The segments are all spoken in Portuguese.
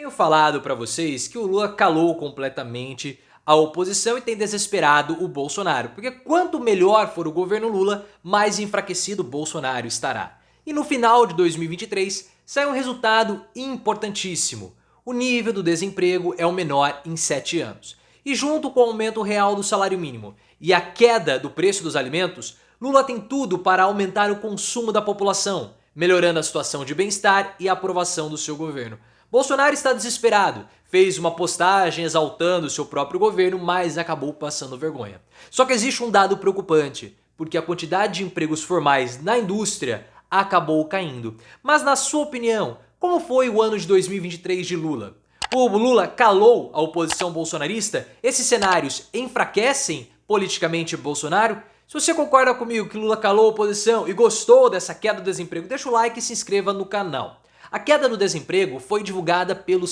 Tenho falado para vocês que o Lula calou completamente a oposição e tem desesperado o Bolsonaro, porque quanto melhor for o governo Lula, mais enfraquecido o Bolsonaro estará. E no final de 2023 sai um resultado importantíssimo. O nível do desemprego é o menor em 7 anos. E junto com o aumento real do salário mínimo e a queda do preço dos alimentos, Lula tem tudo para aumentar o consumo da população, melhorando a situação de bem-estar e aprovação do seu governo. Bolsonaro está desesperado, fez uma postagem exaltando seu próprio governo, mas acabou passando vergonha. Só que existe um dado preocupante, porque a quantidade de empregos formais na indústria acabou caindo. Mas na sua opinião, como foi o ano de 2023 de Lula? O Lula calou a oposição bolsonarista? Esses cenários enfraquecem politicamente Bolsonaro? Se você concorda comigo que Lula calou a oposição e gostou dessa queda do desemprego, deixa o like e se inscreva no canal. A queda do desemprego foi divulgada pelo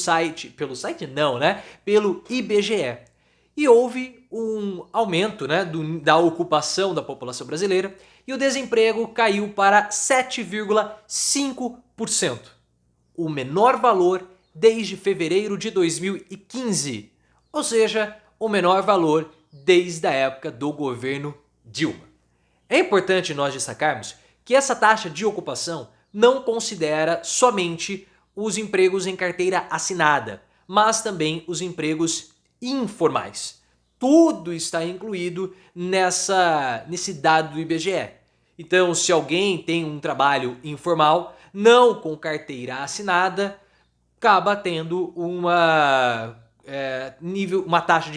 IBGE. E houve um aumento, da ocupação da população brasileira e o desemprego caiu para 7,5%. O menor valor desde fevereiro de 2015, ou seja, o menor valor desde a época do governo Dilma. É importante nós destacarmos que essa taxa de ocupação não considera somente os empregos em carteira assinada, mas também os empregos informais. Tudo está incluído nesse dado do IBGE. Então, se alguém tem um trabalho informal, não com carteira assinada, acaba tendo uma taxa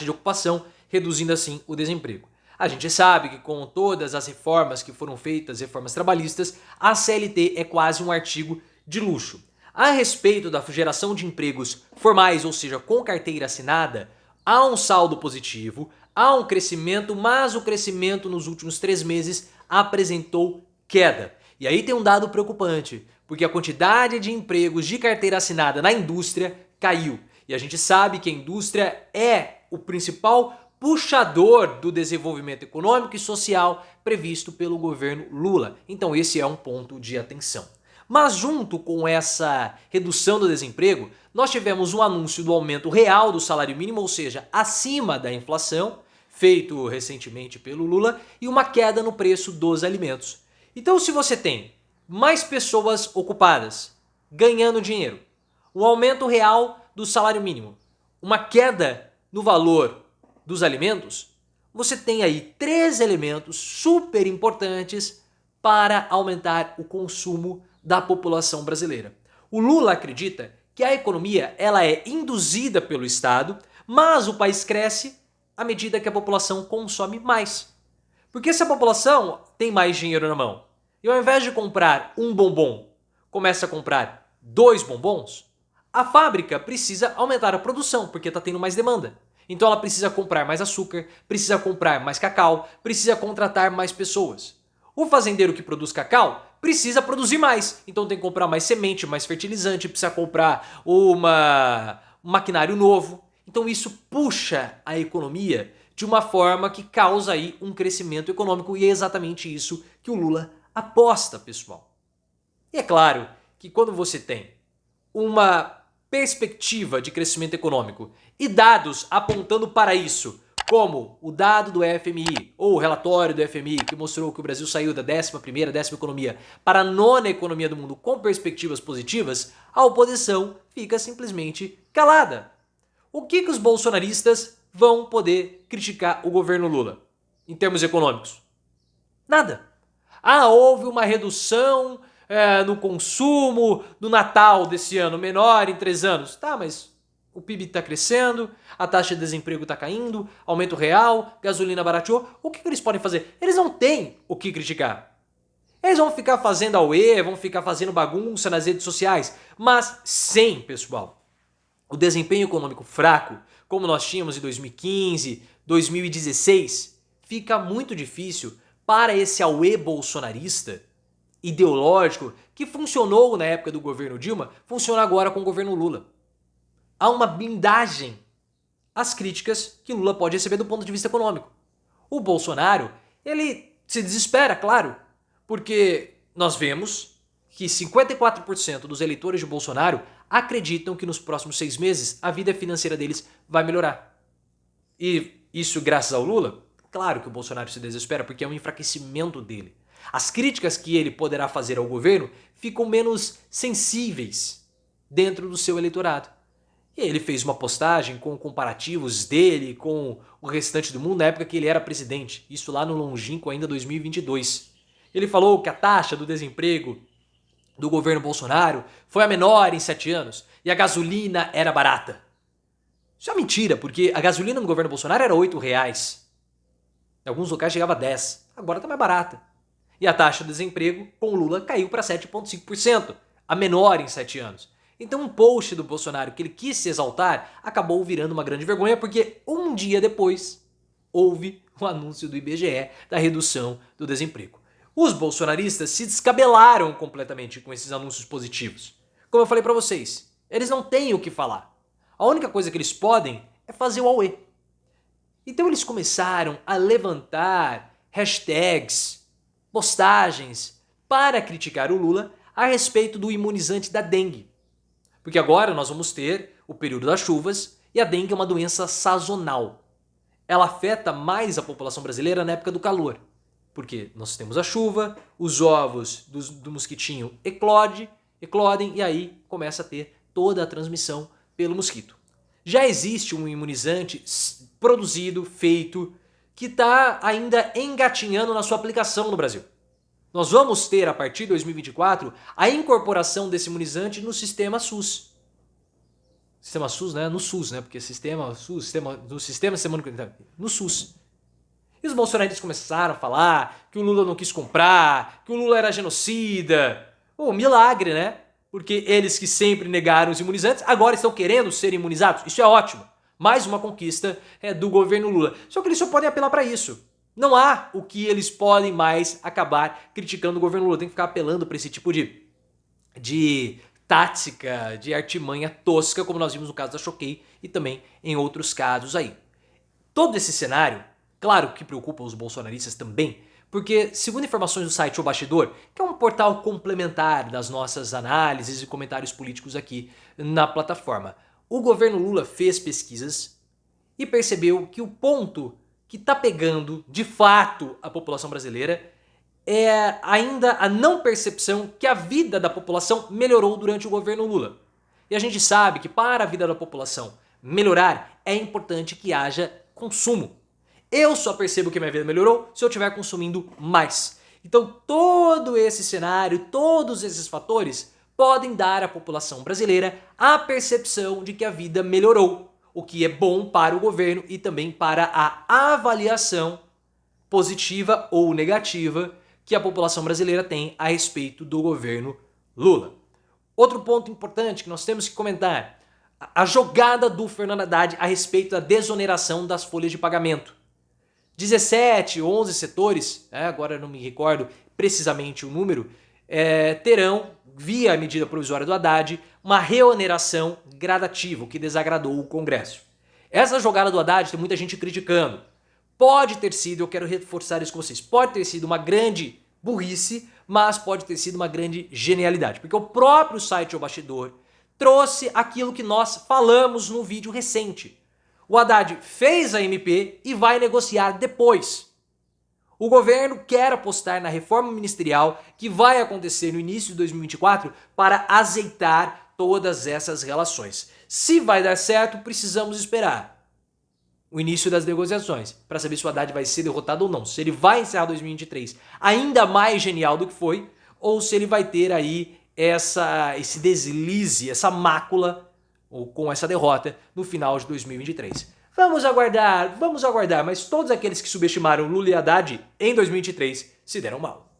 de ocupação, reduzindo assim o desemprego. A gente sabe que com todas as reformas que foram feitas, reformas trabalhistas, a CLT é quase um artigo de luxo. A respeito da geração de empregos formais, ou seja, com carteira assinada, há um saldo positivo, há um crescimento, mas o crescimento nos últimos 3 meses apresentou queda. E aí tem um dado preocupante, porque a quantidade de empregos de carteira assinada na indústria caiu. E a gente sabe que a indústria é o principal puxador do desenvolvimento econômico e social previsto pelo governo Lula. Então esse é um ponto de atenção. Mas junto com essa redução do desemprego, nós tivemos um anúncio do aumento real do salário mínimo, ou seja, acima da inflação, feito recentemente pelo Lula, e uma queda no preço dos alimentos. Então se você tem mais pessoas ocupadas, ganhando dinheiro, um aumento real do salário mínimo, uma queda no valor dos alimentos, você tem aí 3 elementos super importantes para aumentar o consumo da população brasileira. O Lula acredita que a economia ela é induzida pelo Estado, mas o país cresce à medida que a população consome mais. Porque se a população tem mais dinheiro na mão, e ao invés de comprar um bombom, começa a comprar 2 bombons, a fábrica precisa aumentar a produção, porque está tendo mais demanda. Então ela precisa comprar mais açúcar, precisa comprar mais cacau, precisa contratar mais pessoas. O fazendeiro que produz cacau precisa produzir mais, então tem que comprar mais semente, mais fertilizante, precisa comprar um maquinário novo. Então isso puxa a economia de uma forma que causa aí um crescimento econômico e é exatamente isso que o Lula aposta, pessoal. E é claro que quando você tem uma perspectiva de crescimento econômico e dados apontando para isso, como o dado do FMI, ou o relatório do FMI, que mostrou que o Brasil saiu da 11ª, 10ª economia para a 9ª economia do mundo com perspectivas positivas, a oposição fica simplesmente calada. O que os bolsonaristas vão poder criticar o governo Lula em termos econômicos? Nada. Houve uma redução no consumo no Natal desse ano, menor em 3 anos. Tá, mas o PIB está crescendo, a taxa de desemprego está caindo, aumento real, gasolina barateou. O que eles podem fazer? Eles não têm o que criticar. Eles vão ficar fazendo auê, vão ficar fazendo bagunça nas redes sociais, mas sem, pessoal, o desempenho econômico fraco, como nós tínhamos em 2015, 2016, fica muito difícil para esse auê bolsonarista ideológico que funcionou na época do governo Dilma, funciona agora com o governo Lula. Há uma blindagem às críticas que Lula pode receber do ponto de vista econômico. O Bolsonaro, ele se desespera, claro, porque nós vemos que 54% dos eleitores de Bolsonaro acreditam que nos próximos 6 meses a vida financeira deles vai melhorar. E isso graças ao Lula? Claro que o Bolsonaro se desespera porque é um enfraquecimento dele. As críticas que ele poderá fazer ao governo ficam menos sensíveis dentro do seu eleitorado. E ele fez uma postagem com comparativos dele com o restante do mundo na época que ele era presidente. Isso lá no longínquo ainda 2022. Ele falou que a taxa do desemprego do governo Bolsonaro foi a menor em 7 anos e a gasolina era barata. Isso é mentira, porque a gasolina no governo Bolsonaro era R$8. Em alguns locais chegava a 10. Agora está mais barata. E a taxa de desemprego com o Lula caiu para 7,5%, a menor em 7 anos. Então um post do Bolsonaro que ele quis se exaltar acabou virando uma grande vergonha porque um dia depois houve o anúncio do IBGE da redução do desemprego. Os bolsonaristas se descabelaram completamente com esses anúncios positivos. Como eu falei para vocês, eles não têm o que falar. A única coisa que eles podem é fazer o auê. Então eles começaram a levantar hashtags, postagens para criticar o Lula a respeito do imunizante da dengue. Porque agora nós vamos ter o período das chuvas e a dengue é uma doença sazonal. Ela afeta mais a população brasileira na época do calor. Porque nós temos a chuva, os ovos do mosquitinho eclodem e aí começa a ter toda a transmissão pelo mosquito. Já existe um imunizante produzido, feito, que está ainda engatinhando na sua aplicação no Brasil. Nós vamos ter, a partir de 2024, a incorporação desse imunizante no sistema SUS. Sistema SUS, né? No SUS, né? Porque sistema SUS, no SUS. E os bolsonaristas começaram a falar que o Lula não quis comprar, que o Lula era genocida. Milagre, né? Porque eles que sempre negaram os imunizantes, agora estão querendo ser imunizados. Isso é ótimo. Mais uma conquista do governo Lula. Só que eles só podem apelar para isso. Não há o que eles podem mais acabar criticando o governo Lula. Tem que ficar apelando para esse tipo de tática, de artimanha tosca, como nós vimos no caso da Choquei e também em outros casos aí. Todo esse cenário, claro que preocupa os bolsonaristas também, porque, segundo informações do site O Bastidor, que é um portal complementar das nossas análises e comentários políticos aqui na plataforma, o governo Lula fez pesquisas e percebeu que o ponto que está pegando, de fato, a população brasileira é ainda a não percepção que a vida da população melhorou durante o governo Lula. E a gente sabe que para a vida da população melhorar, é importante que haja consumo. Eu só percebo que minha vida melhorou se eu estiver consumindo mais. Então todo esse cenário, todos esses fatores podem dar à população brasileira a percepção de que a vida melhorou, o que é bom para o governo e também para a avaliação positiva ou negativa que a população brasileira tem a respeito do governo Lula. Outro ponto importante que nós temos que comentar, a jogada do Fernando Haddad a respeito da desoneração das folhas de pagamento. 17, 11 setores, agora eu não me recordo precisamente o número, terão, via a medida provisória do Haddad, uma reoneração gradativa, o que desagradou o Congresso. Essa jogada do Haddad tem muita gente criticando. Pode ter sido, eu quero reforçar isso com vocês, pode ter sido uma grande burrice, mas pode ter sido uma grande genialidade. Porque o próprio site O Bastidor trouxe aquilo que nós falamos no vídeo recente. O Haddad fez a MP e vai negociar depois. O governo quer apostar na reforma ministerial que vai acontecer no início de 2024 para azeitar todas essas relações. Se vai dar certo, precisamos esperar o início das negociações para saber se o Haddad vai ser derrotado ou não. Se ele vai encerrar 2023 ainda mais genial do que foi, ou se ele vai ter aí esse deslize, essa mácula ou com essa derrota no final de 2023. Vamos aguardar, mas todos aqueles que subestimaram Lula e Haddad em 2023 se deram mal.